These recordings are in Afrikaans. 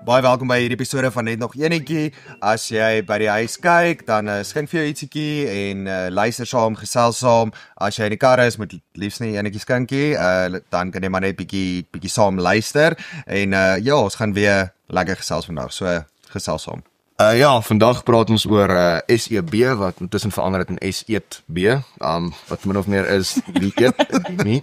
Baie welkom by hierdie episode van Net Nog Enetjie. As jy by die huis kyk, dan skink vir jou ietsiekie en luister saam, gesels saam. As jy in die kar is, moet liefs nie enetjie skinkie, dan kan jy maar net bietjie saam luister. En ja, ons gaan weer lekker gesels vandag, so gesels saam. Ja, vandag praat ons oor SEB, wat intussen verander het in SEB, wat min of meer is die eet nie.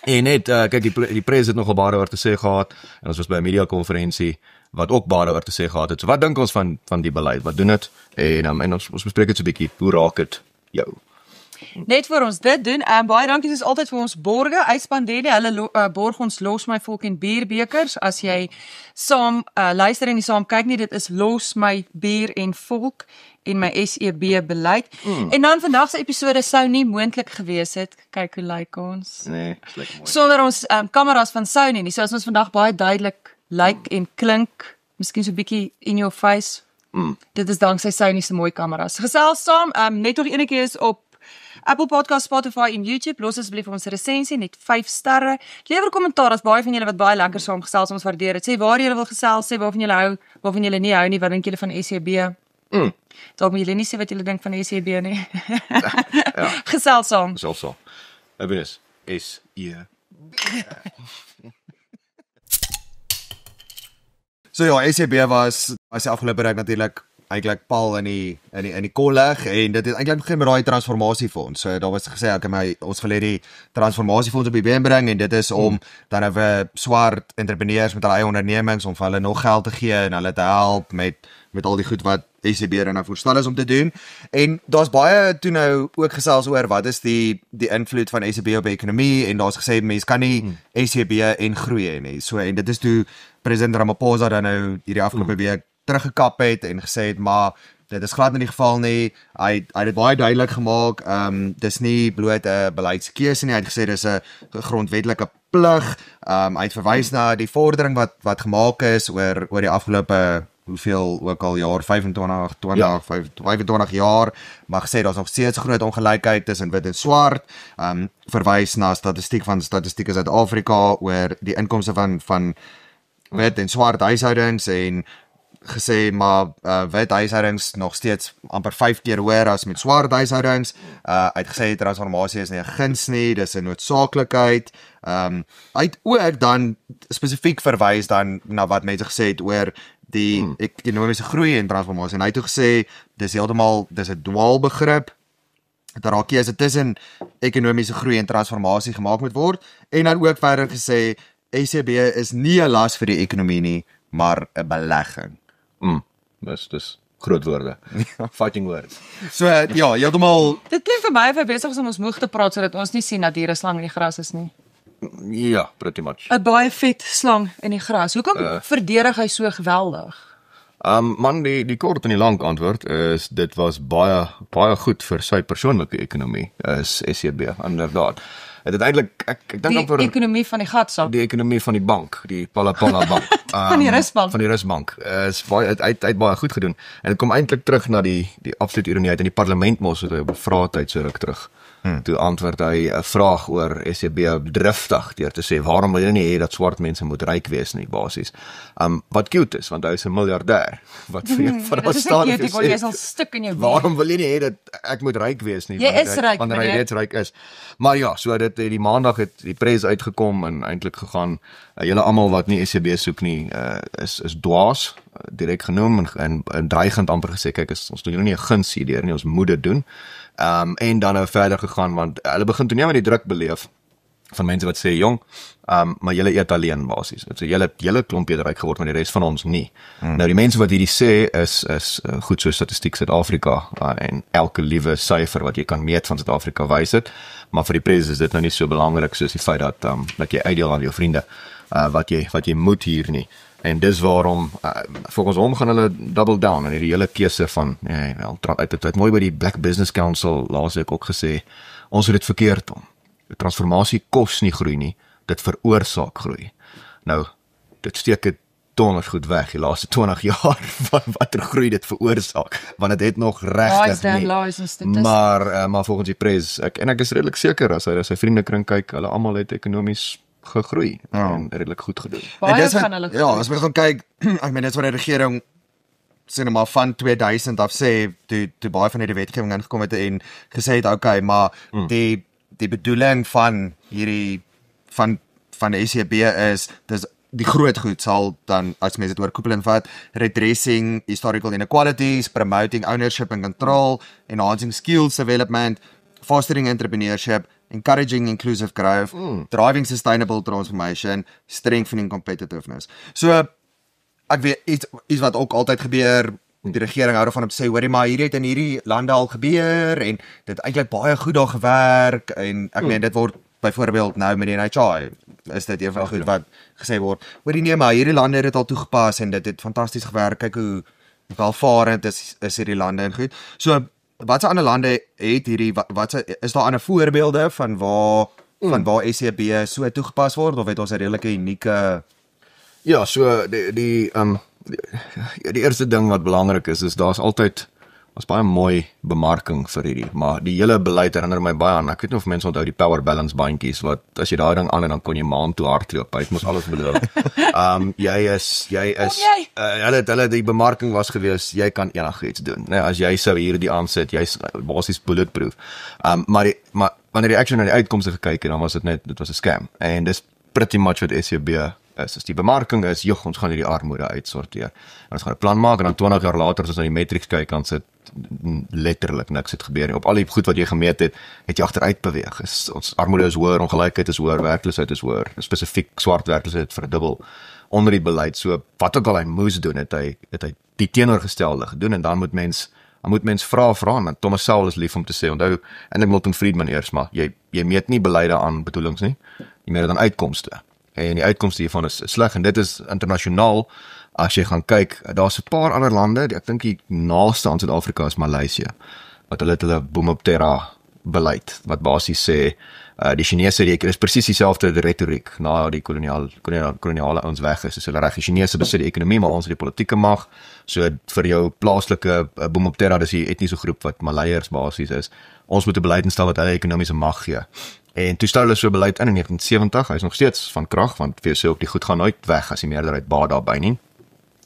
En net, kyk, die pres het nogal baie oor te sê gehad, en ons was by 'n media-konferensie, wat ook baie oor te sê gehad het. So wat dink ons van die beleid? Wat doen het? En ons bespreek het so 'n bietjie, hoe raak het jou? Net vir ons dit doen, baie dankie soos altyd vir ons borge, uitspandeer die, hulle borg ons Los My Volk en Bierbekers, as jy saam luister en nie saam kyk nie, dit is Los My Bier en Volk en my SEB beleid. En dan vandag se episode sou nie moontlik gewees het, kyk hoe lyk ons. Nee, is lekker mooi. Sonder ons kameras van Sony nie, so as ons vandag baie duidelik lyk en klink, miskien so 'n bietjie in your face. Dit is danksy Sony se mooi kameras. Gesels saam, net nog enetjie is op Apple Podcast, Spotify en YouTube. Los asseblief ons resensie, net 5 sterre. Lewer kommentaar, as baie van julle wat baie lekker saam gesels, ons waardeer dit. Sê waar julle wil gesels, sê waarvan julle hou, waarvan julle nie hou nie, wat dink julle van SEB? Dalk moet julle nie sê wat julle dink van SEB nie. Ja. Gesels saam. Selfs so. Ebenes, SEB. So ja, SEB was die afgelope ruk natuurlik eintlik paal in die kollig, en dit het eintlik begin met daai transformasiefonds. So daar was gesê ons wil hê die transformasiefonds op die been bring, en dit is om dan vir swart entrepreneurs met hulle eie ondernemings, om vir hulle nog geld te gee en hulle te help met al die goed wat SEB nou voorstel is om te doen. En daar's baie toe nou ook gesels oor wat is die invloed van SEB op die ekonomie, en daar's gesê mense kan nie SEB en groei hê nie. So, en dit is toe president Ramaphosa dan nou hierdie afgelope week teruggekap het en gesê het, maar dit is glad nie die geval nie. Hy het dit baie duidelik gemaak, dis nie bloot 'n beleidskeuse nie, hy het gesê dis 'n grondwetlike plig. Hy het verwys na die vordering wat gemaak is oor die afgelope hoeveel ook al jaar, 25 jaar, maar gesê daar's nog steeds groot ongelykheid tussen wit en swart. Verwys na statistiek van Statistiek Suid-Afrika oor die inkomste van wit en swart huishoudings, en gesê maar wit huishoudings nog steeds amper 5 keer hoër as met swart huishoudings. Hy het gesê transformasie is nie 'n guns nie, dis 'n noodsaaklikheid. Hy het ook dan spesifiek verwys dan na wat mense gesê het oor die ekonomiese groei en transformasie, en hy het ook gesê dis 'n dwaalbegrip. Dat raak jy as dit tussen ekonomiese groei en transformasie gemaak moet word, en dan ook verder gesê SEB is nie 'n las vir die ekonomie nie, maar 'n belegging. Dis groot woorde. Fighting words. So ja, heeltemal. Dit klink vir my of hy besig is om ons moeg te praat, sodat ons nie sien dat hier 'n slang in die gras is nie. Ja, pretty much. 'n Baie vet slang in die gras. Hoekom verdedig hy so geweldig? Man, die kort en die lang antwoord is, dit was baie goed vir sy persoonlike ekonomie, is SEB, inderdaad. Het eintlik, ek dink amper Die ekonomie van die gatsak. die ekonomie van die bank, die Palapala bank. Van die Rusbank. Van die Rusbank. Is baie, het baie goed gedoen. En dit kom eintlik terug na die absolute ironie uit in die parlement mos het hy op 'n vraatyd so ruk terug. Toe antwoord hy 'n vraag oor SEB driftig deur te sê, waarom wil jy nie hê dat swart mense moet ryk wees nie, basies. Wat cute is, want hy is 'n miljardêr. Wat vir van ons staan Jy is al stuk in jou been. waarom wil jy nie hê dat ek moet ryk wees nie? Jy is ryk, wanneer hy meneer. reeds ryk is. Maar ja, so dit die maandag het die pres uitgekom en eintlik gegaan. Julle almal wat nie SEB soek nie, is dwaas, direk genoem en dreigend amper gesê, kyk, ons doen julle nie 'n guns hierdeur nie, ons moet dit doen. En dan nou verder gegaan, want hulle begin toe nie met die druk beleef van mense wat sê, jong, maar julle eet alleen basies. So julle klomp het ryk geword, maar die res van ons nie. Nou die mense wat hierdie sê is goed so Statistiek Suid-Afrika, en elke liewe syfer wat jy kan meet van Suid-Afrika wys dit, maar vir die pres is dit nou nie so belangrik soos die feit dat jy uitdeel aan jou vriende, wat jy moet hier nie. En dis waarom, volgens hom gaan hulle double down, en die hele keuse van, het mooi by die Black Business Council laas ek ook gesê, ons het dit verkeerd om. Transformasie kos nie groei nie, dit veroorsaak groei. Nou, dit steek dit donders goed weg, die laaste 20 jaar van watter groei dit veroorsaak, want dit het nog regtig nie. Maar volgens die pres, ek is redelik seker, as hy sy vriendekring kyk, hulle almal het ekonomies gegroei en redelik goed gedoen. Baie van hulle ja, as mens gaan kyk, ek meen dit wat die regering sê nou maar van 2000 af sê toe baie van hierdie wetgewing ingekom het en gesê het okay, maar die bedoeling van hierdie van die ECB is dis die groot goed sal dan as mense dit oorkoepelend vat, redressing historical inequalities, promoting ownership and control, enhancing skills development, fostering entrepreneurship, encouraging inclusive growth, driving sustainable transformation, strengthening competitiveness. So ek weet iets wat ook altyd gebeur, die regering hou daarvan om te sê, hoorie maar hierdie het in hierdie lande al gebeur en dit eintlik baie goed daar gewerk en ek meen dit word byvoorbeeld nou met die NHI is dit eenvoudig goed wat gesê word. Hoorie nee, maar hierdie lande het dit al toegepas en dit het fantasties gewerk. Kyk hoe welvarend is hierdie lande en goed. So watse ander lande het hierdie is daar ander voorbeelde van waar ECB so toegepas word of het ons 'n redelike unieke Ja, so die eerste ding wat belangrik is daar's altyd baie mooi bemarking vir hierdie, maar die hele beleid herinner my baie aan, ek weet nie of mense onthou die power balance bandjies, wat as jy daai ding aan en dan kon jy maan toe hardloop, hy het mos alles beloof. Hulle die bemarking was gewees, jy kan enigiets doen, nee, as jy sou hierdie aansit, jy's basies bulletproof. Maar wanneer die action na die uitkomste gekyk het, dan was dit was 'n scam, en dis pretty much wat ECB is. As die bemarking is, ons gaan hierdie armoede uitsorteer. En ons gaan 'n plan maak en dan 20 jaar later as ons na die matriks kyk, dan sit letterlik niks het gebeur nie. Op al die goed wat jy gemeet het jy agteruit beweeg. Ons armoede is hoër, ongelykheid is hoër, werkloosheid is hoër, spesifiek swart werkloosheid het verdubbel onder die beleid. So wat ook al hy moes doen, het hy die teenoorgestelde gedoen en dan moet mens vra en Thomas Sowell is lief om te sê, onthou, en Milton Friedman eers, maar jy meet nie beleide aan bedoelings nie, jy meet dit aan uitkomste. En die uitkomste hiervan is sleg en dit is internasionaal. As jy gaan kyk, daar's 'n paar ander lande, ek dink die naaste aan Suid-Afrika is Maleisië, wat hulle boom op terra beleid, wat basies sê, die Chinese is presies dieselfde retoriek na die koloniale ons weg is. So hulle reg, die Chinese besit die ekonomie, maar ons het die politieke mag. So vir jou plaaslike boom op terra, dis die etniese groep wat Maleiers basies is. Ons moet 'n beleid instel wat hulle ekonomiese mag gee. En toe stel hulle so beleid in 1970, hy is nog steeds van krag, want vir sê ook die goed gaan nooit weg as die meerderheid baat daarby nie.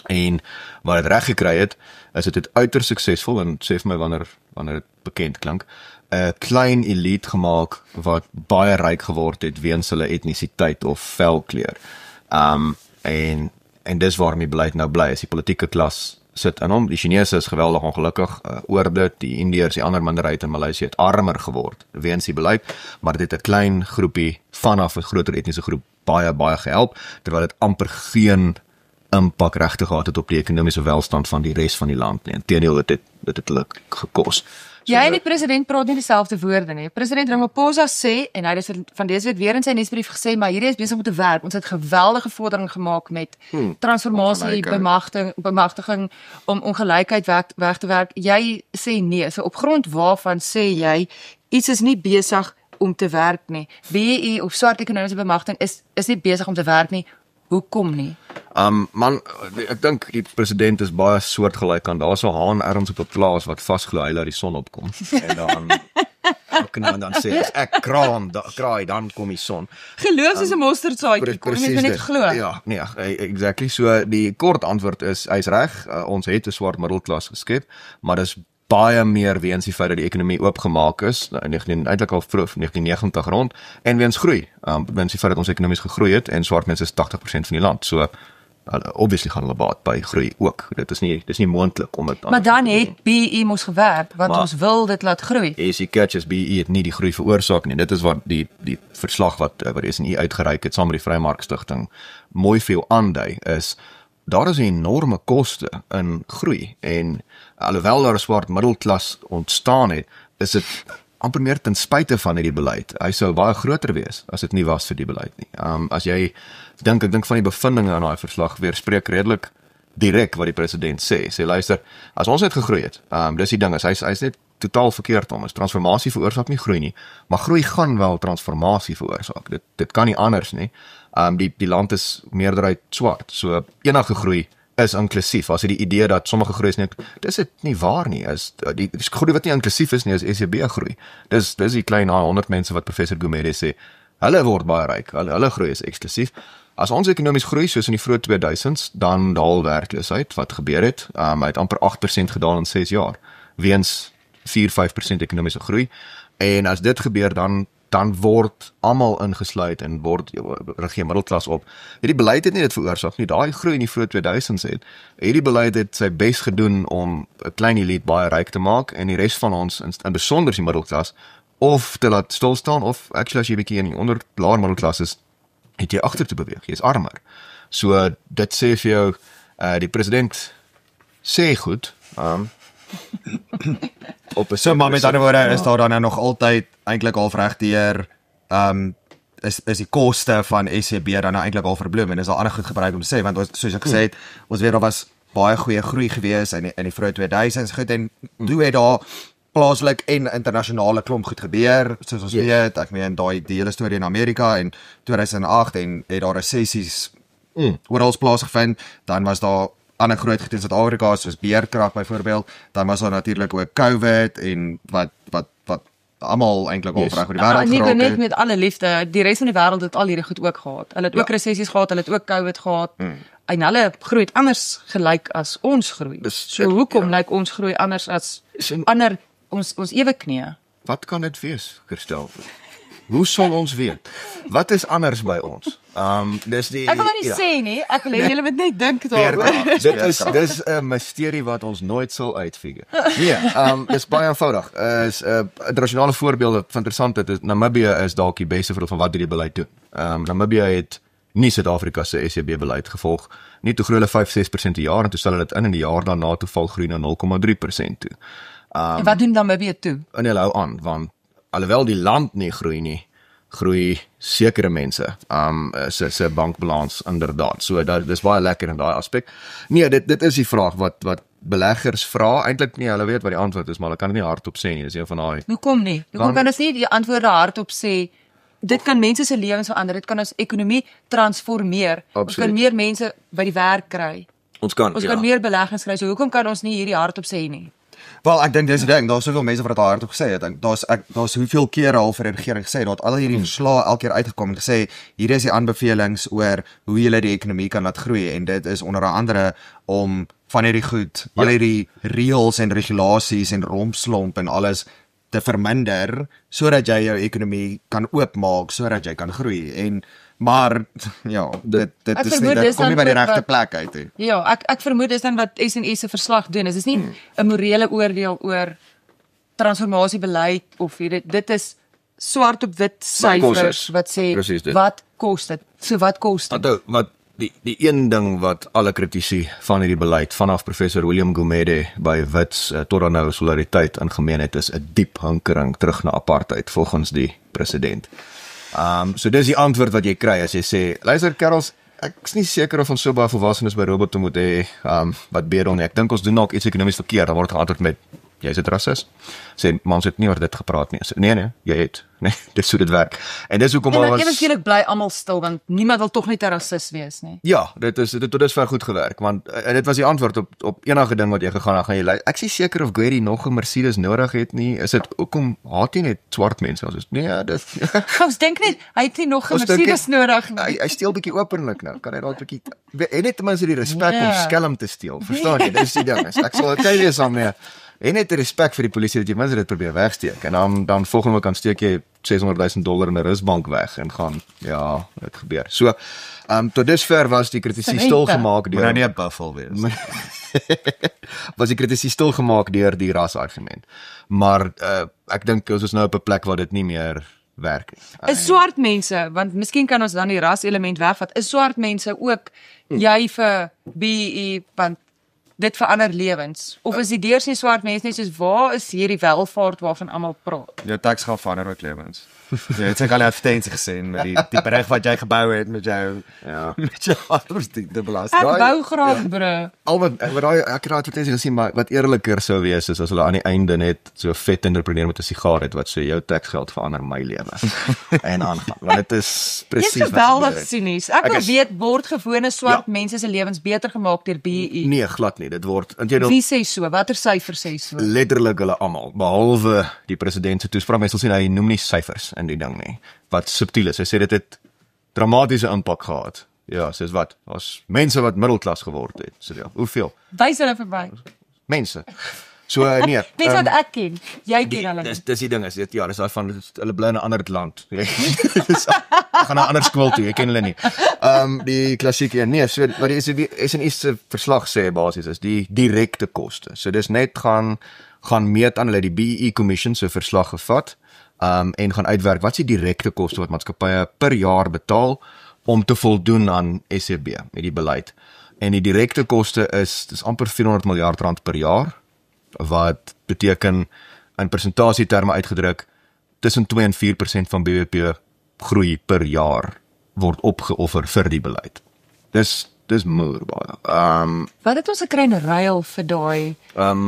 En wat dit reg gekry het, is dit uiters suksesvol en sê vir my wanneer dit bekend klink, 'n klein elite gemaak wat baie ryk geword het weens hulle etnisiteit of velkleur. En dis waarom die beleid nou bly, is die politieke klas sit in hom. Die Chinese is geweldig ongelukkig oor dit, die Indiërs, die ander minderheid in Maleisië het armer geword weens die beleid, maar dit het 'n klein groepie vanaf 'n groter etniese groep baie gehelp, terwyl dit amper geen impak regtig gehad het op die ekonomiese welstand van die res van die land nie. Inteendeel dit het hulle gekos. Jy en die president praat nie dieselfde woorde nie. President Ramaphosa sê, en hy het van dese week weer in sy nuusbrief gesê, maar hierdie is besig om te werk. Ons het geweldige vordering gemaak met transformasie, bemagtiging om ongelykheid weg te werk. Jy sê nee. So op grond waarvan sê jy iets is nie besig om te werk nie? BEE of swart ekonomiese bemagtiging is nie besig om te werk nie. Hoekom nie? Man, ek dink die president is baie soortgelyk aan daar's 'n haan ergens op 'n plaas wat vasglo hy laat die son opkom. En dan sê ek kraai, dan kom die son. Geloof is 'n mosterdsaadjie, kom jy net glo. Ja, nee, exactly. So die kort antwoord is hy's reg. Ons het 'n swart middelklas geskep, maar dis baie meer weens die feit dat die ekonomie oopgemaak is, eintlik al vroeg 1990 rond, en weens groei, weens die feit dat ons ekonomies gegroei het, en swart mense is 80% van die land, so obviously gaan hulle baat by groei ook, dis nie moontlik om dit maar dan het BEE mos gewerk, want ons wil dit laat groei. As you catch, BEE het nie die groei veroorsaak nie, dit is wat die verslag wat die SNU uitgereik het, saam met die Vrymarkstigting, mooi veel aandui, is daar is 'n enorme koste in groei, en alhoewel daar 'n swart middelklas ontstaan het, is dit amper meer ten spyte van hierdie beleid. Hy sou baie groter wees as dit nie was vir die beleid nie. As jy ek dink van die bevindinge in daai verslag weerspreek redelik direk wat die president sê luister, as ons het gegroei het, dis die ding, hy's net totaal verkeerd om, transformasie veroorsaak nie groei nie, maar groei gaan wel transformasie veroorsaak, dit kan nie anders nie. Die land is meerderheid swart, so enige groei is inklusief, as jy die idee dat sommige groei is net, dis dit nie waar nie, die groei wat nie inklusief is nie, is ECB groei, dis die klein 100 mense wat professor Gumede sê, Hulle word baie ryk, hulle groei is eksklusief. As ons ekonomies groei soos in die vroeë 2000s, dan daal werkloosheid. Wat gebeur het? Hy het amper 8% gedaal in 6 jaar, weens 4-5% ekonomiese groei. En as dit gebeur, dan word almal ingesluit en word regie middelklas op. Hierdie beleid het nie dit veroorsaak nie. Daai groei in die vroeë 2000s het. Hierdie beleid het sy bes gedoen om 'n klein elite baie ryk te maak en die res van ons, in besonder die middelklas, of te laat stilstaan, of actually as jy bietjie in die onder laer middelklas is, het jy agter te beweeg, jy is armer. So dit sê vir jou, die president sê goed, op 'n So maar met ander woorde is daar dan nou nog altyd eintlik half regdeur is die koste van SCB dan nou eintlik al verbloem en is daar ander goed gebruik om te sê, want soos ek gesê het, ons weet daar was baie goeie groei gewees in die vroeë 2000s goed en toe het daar plaaslik en internasionale klomp goed gebeur, soos ons weet, ek meen die hele storie in Amerika in 2008 en het daar resessies oral plaasgevind, dan was daar ander groot goed in Suid-Afrika soos beerkrag byvoorbeeld, dan was daar natuurlik ook COVID en wat almal eintlik al reg oor die wêreld geraak het. Net met alle liefde, die res van die wêreld het al hierdie goed ook gehad. Hulle het ook resessies gehad, hulle het ook COVID gehad. En hulle groei anders gelyk as ons groei. So hoekom lyk ons groei anders as ander ons ewe knie? Wat kan dit wees, Christel? Hoe sal ons weet? Wat is anders by ons? Dis die Ek wil nie sê nie, ek wil hê julle moet net dink daaroor. Dis 'n misterie wat ons nooit sal uitfigure. Nee, dis baie eenvoudig. Is 'n internasionale voorbeeld van interessant is Namibië is dalk die beste voorbeeld van wat hierdie beleid doen. Namibië het nie Suid-Afrika se SCB beleid gevolg nie, toe groei hulle 5-6% per jaar en toe stel hulle dit in die jaar daarna toe val groei na 0,3% toe. En wat doen Namibië toe? En hulle hou aan want alhoewel die land nie groei nie, groei sekere mense se bankbalans inderdaad. So dis baie lekker in daai aspek. Nee, dit is die vraag wat beleggers vra. Eintlik nie, hulle weet wat die antwoord is, maar hulle kan dit nie hardop sê nie. Dis een van daai. Hoekom nie? Hoekom kan ons nie die antwoorde hardop sê? Dit kan mense se lewens verander. Dit kan ons ekonomie transformeer. Ons kan meer mense by die werk kry. Ons kan meer beleggings kry. So hoekom kan ons nie hierdie hardop sê nie? Wel, ek dink dis die ding, daar's soveel mense wat dit hardop gesê het. Daar's hoeveel kere al vir die regering gesê dat al hierdie verslae elke keer uitgekom en gesê hier is die aanbevelings oor hoe jy die ekonomie kan laat groei en dit is onder andere om van hierdie goed, al hierdie reëls en regulasies en rompslomp en alles te verminder sodat jy jou ekonomie kan oopmaak sodat jy kan groei maar ja, dit is nie, dit kom nie by die regte plek uit nie. Ja, ek vermoed dis dan wat SNS se verslag doen. Dit is nie 'n morele oordeel oor transformasiebeleid of dit is swart op wit syfers wat sê wat kos dit? So wat kos dit? Wat die een ding wat alle kritici van hierdie beleid vanaf professor William Gumede by Wits tot dan nou Solidariteit ingemeen het is 'n diep hinkering terug na apartheid volgens die president. So dis die antwoord wat jy kry as jy sê, luister kerels, ek is nie seker of ons so baie volwassenes by Roboto moet hê, wat bedel nie. Ek dink ons doen dalk iets ekonomies verkeerd, dan word geantwoord met, jy is 'n rasis. Sê, maar ons het nie oor dit gepraat nie. Sê, nee, jy het. Nee, dis hoe dit werk. En dis hoekom ons eweskienlik bly almal stil, want niemand wil tog net 'n rasis wees nie. Ja, dit tot dusver goed gewerk, want dit was die antwoord op enige ding wat jy gaan jy ek is seker of Guery nog 'n Mercedes nodig het nie. Is dit hoekom haat hy net swart mense? Ons nee, dis ons dink net hy het nie nog 'n Mercedes nodig nie. Hy steel bietjie openlik nou. Kan hy dalk bietjie en net ten minste die respek om skelm te steel. Verstaan jy? Dis die ding. Ek sal okay wees daarmee. En net respek vir die polisie dat jy mense dit probeer wegsteek en dan volgende week kan steek jy $600,000 in 'n rusbank weg en gaan dit gebeur. So tot dusver was die kritisie stil gemaak deur nie 'n buffel wees. Was die kritisie stil gemaak deur die rasargument. Maar ek dink ons is nou op 'n plek waar dit nie meer werk nie. Is swart mense, want miskien kan ons dan die ras element wegvat. Is swart mense ook jy vir BE want dit verander lewens of is die deursnee swart mense net soos waar is hierdie welvaart waarvan almal praat? Jou teks gaan verander ook lewens. Jy het seker al advertensies gesien met die berig wat jy gebou het met jou met jou arbeidsdienste belasting. Ek bou graag bro. Al wat daai ek het advertensies gesien maar wat eerliker sou wees is as hulle aan die einde net so vet entrepreneur met 'n sigaar het wat sê jou teksgeld verander my lewe. En aangaan. Want dit is presies wat geweldig sinies. Ek wil weet word gewone swart mense se lewens beter gemaak deur BE? Nee, glad nie. nie. Dit word intedeel Wie sê so? Watter syfer sê so? letterlik hulle almal, behalwe die president se toespraak. Mens sal sien hy noem nie syfers in die ding nie. Wat subtiel is. Hy sê dit het dramatiese impak gehad. Ja, sê wat? Daar's mense wat middelklas geword het. So ja, hoeveel? Wys hulle verby. Mense. So nee. Weet wat ek ken? Jy ken hulle. Dis die ding is dit ja, dis daai van hulle bly in 'n ander land. Dis gaan na 'n ander skool toe, jy ken hulle nie. Die klassieke nee, so wat die SNU se verslag sê basies is die direkte koste. So dis net gaan meet aan hulle die BEE Commission se verslag gevat en gaan uitwerk wat is die direkte koste wat maatskappye per jaar betaal om te voldoen aan SCB met die beleid. En die direkte koste dis amper 400 miljard rand per jaar wat beteken in persentasieterme uitgedruk tussen 2 en 4% van BBP groei per jaar word opgeoffer vir die beleid. Dis moer baie. Wat het ons gekry in ruil vir daai?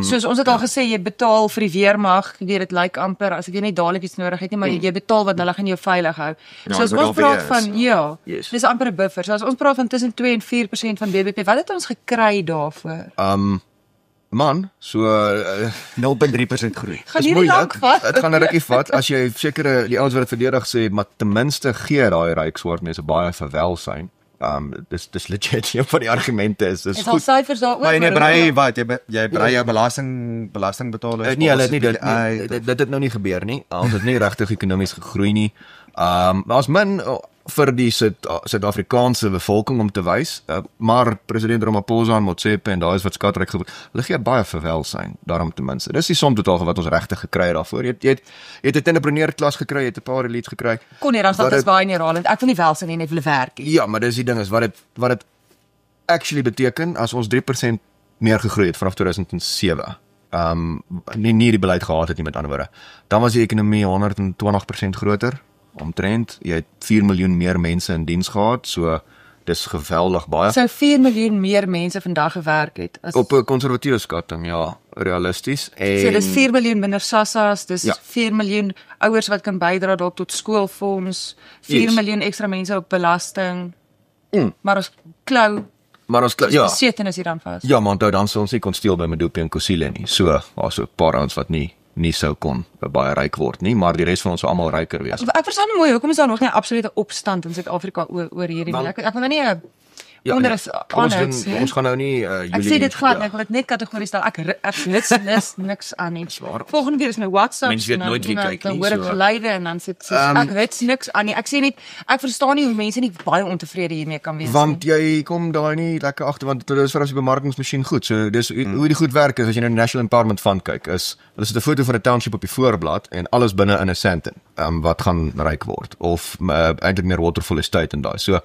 Soos ons het al gesê, jy betaal vir die weermag, jy weet dit lyk amper as ek jy net dadelik iets nodig het nie, maar jy betaal wat hulle gaan jou veilig hou. So as ons praat van dis amper 'n buffer. So as ons praat van tussen 2 en 4% van BBP, wat het ons gekry daarvoor? Man, so 0.3% groei. Gaan hierdie lank vat? Dit gaan 'n rukkie vat as jy sekere die ouens wat dit verdedig sê, maar ten minste gee daai ryk swart mense baie vir welsyn. Dis legit een van die argumente is Is al goed. syfers daaroor? Maar jy brei wat jy brei jou belastingbetaler. Nee, hulle het nie dit het nou nie gebeur nie. Ons het nie regtig ekonomies gegroei nie. Daar's min vir die Suid-Afrikaanse bevolking om te wys, maar president Ramaphosa en Motsepe en daai is wat skatryk geword. Hulle gee baie vir welsyn, daarom ten minste. Dis die som totaal wat ons regtig gekry het daarvoor. Jy het 'n entrepreneur klas gekry, jy het 'n paar elites gekry. Kon nie dan dat is baie neerhalend. Ek wil nie welsyn nie, net wil werk. Ja, maar dis die ding is wat dit actually beteken as ons 3% meer gegroei het vanaf 2007. Nie die beleid gehad het nie, met ander woorde. Dan was die ekonomie 120% groter. Omtrent, jy het 4 miljoen meer mense in diens gehad, so dis geweldig baie. So 4 miljoen meer mense vandag gewerk het. Op 'n konservatiewe skatting, ja, realisties. En so dis 4 miljoen minder SASSA's, dis Ja. 4 miljoen ouers wat kan bydra dalk tot skoolfonds, 4 Yes. miljoen ekstra mense op belasting. Maar ons klou, maar ons ja, beseten is hier dan vas. Ja, maar onthou dan sou ons nie kon steel by Medupi en Kusile nie. So, daar's so 'n paar ouens wat nie sou kon baie ryk word nie, maar die res van ons sou almal ryker wees. Ek verstaan nie mooi hoekom is daar nog nie 'n absolute opstand in Suid-Afrika oor hierdie nie. Ek wil nou nie 'n onder is aanhouds nie. Ons gaan nou nie Ek sê dit glad, ek wil dit net kategories stel. Ek rits niks aan nie. Volgende keer is my WhatsApp. Mens weet nooit wie kyk Dan nie, hoor ek so. geluide en dan sê ek rits niks aan nie. Ek sê net ek verstaan nie hoe mense nie baie ontevrede hiermee kan wees nie. Want jy kom daai nie lekker agter want dit is vir as die bemarkingsmasjien goed. So dis hoe die goed werk is as jy na die National Empowerment Fund kyk, is hulle sit 'n foto van 'n township op die voorblad en alles binne in 'n Sandton wat gaan ryk word of eintlik meer waterfall estate en daai. So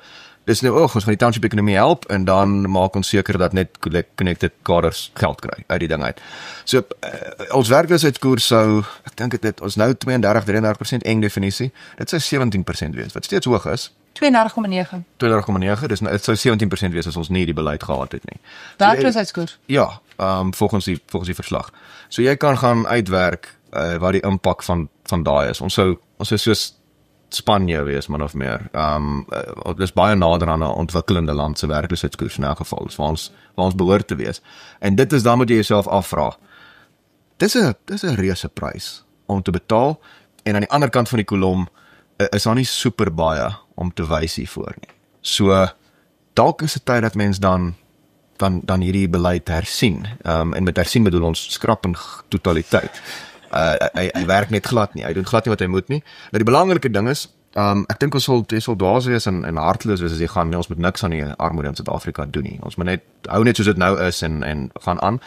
dis nou ons gaan die township ekonomie help en dan maak ons seker dat net connected kaders geld kry uit die ding uit. So ons werkloosheidskoers sou ek dink dit ons nou 32-33% eng definisie. Dit sou 17% wees wat steeds hoog is. 32,9. 32,9, dis dit sou 17% wees as ons nie die beleid gehad het nie. Werkloosheidskoers. Ja, volgens die verslag. So jy kan gaan uitwerk wat die impak van daai is. Ons sou soos Spanje wees man of meer. Dis baie nader aan 'n ontwikkelende land se werkloosheidskoers in elk geval. Dis waar ons behoort te wees. En dit is dan moet jy jouself afvra. Dis 'n reuse prys om te betaal en aan die ander kant van die kolom is daar nie super baie om te wys hiervoor nie. So dalk is dit tyd dat mens dan hierdie beleid hersien. En met hersien bedoel ons skrap in totaliteit. Hy werk net glad nie. Hy doen glad nie wat hy moet nie. Nou die belangrike ding is, ek dink ons sal dwaas wees en hartloos wees as jy gaan, ons moet niks aan die armoede in Suid-Afrika doen nie. Ons moet net hou net soos dit nou is en gaan aan.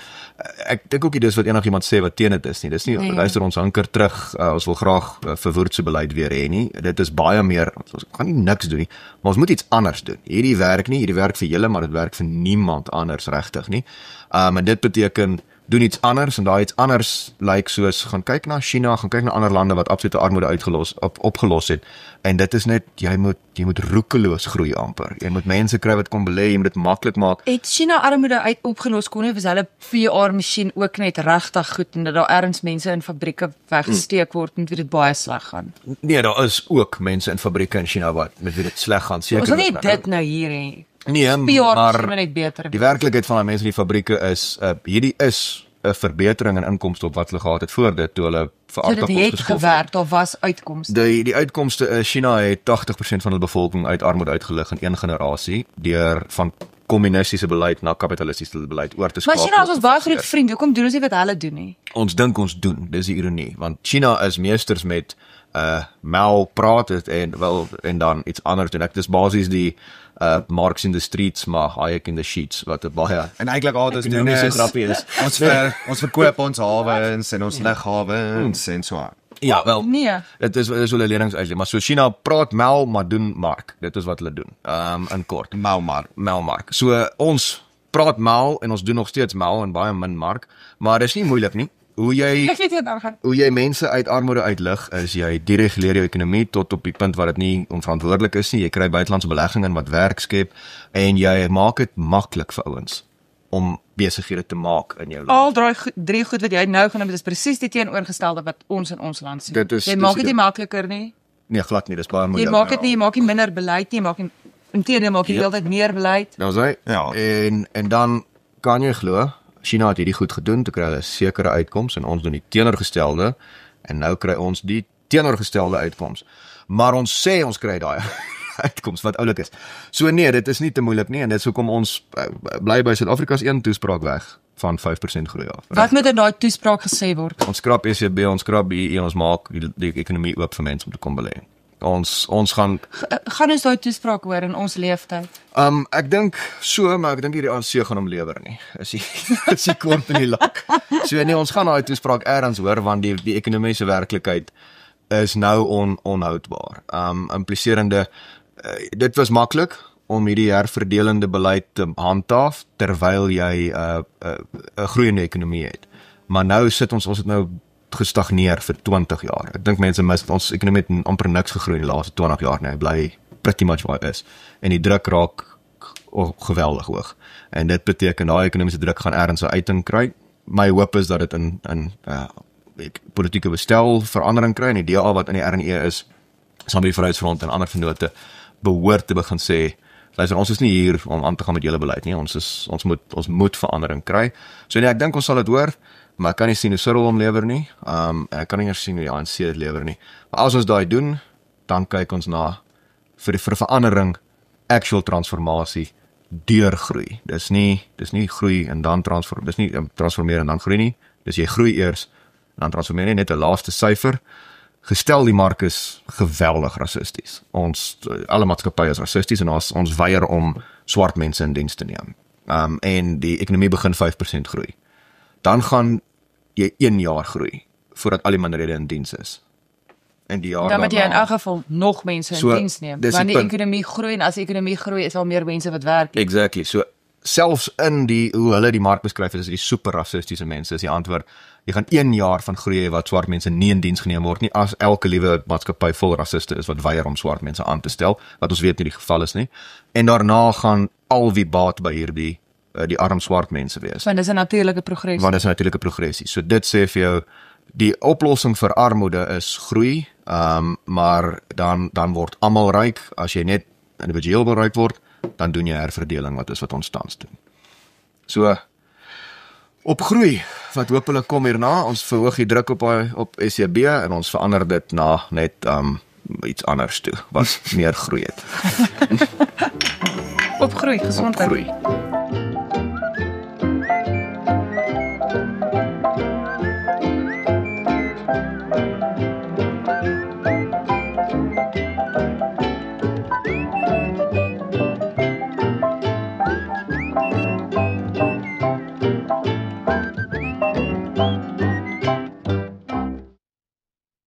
Ek dink ook nie dis wat enigiemand sê wat teen dit is nie. Dis nie luister ons hanker terug. Ons wil graag verwoordse beleid weer hê nie. Dit is baie meer ons kan nie niks doen nie, maar ons moet iets anders doen. Hierdie werk vir julle, maar dit werk vir niemand anders regtig nie. En dit beteken doen iets anders en daai iets anders lyk soos gaan kyk na China, gaan kyk na ander lande wat absolute armoede opgelos het. En dit is net jy moet roekeloos groei amper. Jy moet mense kry wat kom belê, jy moet dit maklik maak. Het China armoede opgelos kon nie vir hulle VR masjien ook net regtig goed en dat daar erns mense in fabrieke weggesteek word en dit baie sleg gaan. Nee, daar is ook mense in fabrieke in China met wie dit sleg gaan. Seker. Ons wil nie dit nou hier hê. Nee, maar maar net beter. die werklikheid van die mense in die fabrieke is hierdie is 'n verbetering in inkomste op wat hulle gehad het voor dit toe hulle vir So dit aardappels het geskof het. gewerk, daar was uitkomste. Die uitkomste is China het 80% van hulle bevolking uit armoede uitgelig in een generasie deur van kommunistiese beleid na kapitalistiese beleid oor te Maar skakel. China is ons baie groot vriend, hoekom doen ons nie wat hulle doen nie? Ons dink ons doen, dis die ironie, want China is meesters met Mao praat het en dan iets anders doen. Ek dis basies die Marx in the streets maar Hayek in the sheets wat 'n baie En eintlik al wat ons doen ekonomiese is grappie is. ons verkoop ons hawens en ons lughawens en so aan. Ja, wel. Nee. Dit is hulle leerlingsuitleer, maar so China praat Mao maar doen Mark. Dit is wat hulle doen. In kort. Mao Mark. So ons praat Mao en ons doen nog steeds Mao en baie min Mark, maar dis nie moeilik nie. Ek weet nie wat gaan. Hoe jy mense uit armoede uitlig is jy dereguleer jou ekonomie tot op die punt waar dit nie onverantwoordelik is nie. Jy kry buitelandse belegging in wat werk skep en jy maak dit maklik vir ouens om besighede te maak in jou land. Al drie goed wat jy nou genoem het, is presies die teenoorgestelde wat ons in ons land sien. Jy maak dit nie makliker nie. Nee, glad nie, dis baie Jy moeilik. maak dit nie, jy maak nie minder beleid nie, jy maak inteendeel maak jy die hele tyd meer beleid. Nou sê, Ja. en dan kan jy glo, China het hierdie goed gedoen, toe kry hulle 'n sekere uitkoms en ons doen die teenoorgestelde en nou kry ons die teenoorgestelde uitkoms. Maar ons sê ons kry daai uitkoms wat oulik is. So nee, dit is nie te moeilik nie en dit is hoekom ons bly by Suid-Afrika se een toespraak weg van 5% groei af. Wat moet in daai toespraak gesê word? Ons skrap ECB, ons skrap BEE, ons maak die ekonomie oop vir mense om te kom belê. Ons gaan Gaan ons daai toespraak hoor in ons leeftyd? Ek dink so, maar ek dink hierdie ANC gaan hom lewer nie. Is die kort in die lak. So nee, ons gaan daai toespraak ergens hoor want die ekonomiese werklikheid is nou onhoudbaar. Impliserende dit was maklik om hierdie herverdelende beleid te handhaaf terwyl jy 'n groeiende ekonomie het. Maar nou sit ons het nou gestagneer vir 20 jaar. Ek dink mense mis ons ekonomie het amper niks gegroei in die laaste 20 jaar nie. Hy bly pretty much waar hy is. En die druk raak geweldig hoog. En dit beteken daai ekonomiese druk gaan ergens 'n uiting kry. My hoop is dat dit in politieke bestel verandering kry en die DA wat in die RNE is, saam met die Vryheidsfront en ander vennote behoort te begin sê, luister, ons is nie hier om aan te gaan met julle beleid nie. Ons moet verandering kry. So nee, ek dink ons sal dit hoor. Maar ek kan nie sien hoe Cyril hom lewer nie. Ek kan nie eers sien hoe die ANC dit lewer nie. Maar as ons daai doen, dan kyk ons na vir verandering, actual transformasie deur groei. Dis nie groei en dan transformeer en dan groei nie. Dis jy groei eers en dan transformeer jy net 'n laaste syfer. Gestel die mark is geweldig rassisties. Alle maatskappye is rassisties en ons weier om swart mense in diens te neem. En die ekonomie begin 5% groei. Dan gaan jy 1 jaar groei voordat al die minderhede in diens is. En die jaar Dan moet jy in daarna- elk geval nog mense in diens neem. dis Want die die punt. ekonomie groei en as die ekonomie groei is al meer mense wat werk. Exactly. So selfs in hoe hulle die mark beskryf is die super rassistiese mense is die antwoord. Jy gaan 1 jaar van groei hê wat swart mense nie in diens geneem word nie as elke liewe maatskappy vol rassiste is wat weier om swart mense aan te stel, wat ons weet nie die geval is nie. En daarna gaan al wie baat by hierdie die arm swart mense wees. Want dis 'n natuurlike progressie. Want dit is 'n natuurlike progressie. So dit sê vir jou die oplossing vir armoede is groei, maar dan word almal ryk. As jy net individueel wil ryk word, dan doen jy herverdeling wat ons tans doen. So op groei, wat hopelik kom hierna, ons verhoog die druk op ECB en ons verander dit na net iets anders toe wat meer groei het. Op groei, Op gesondheid. groei.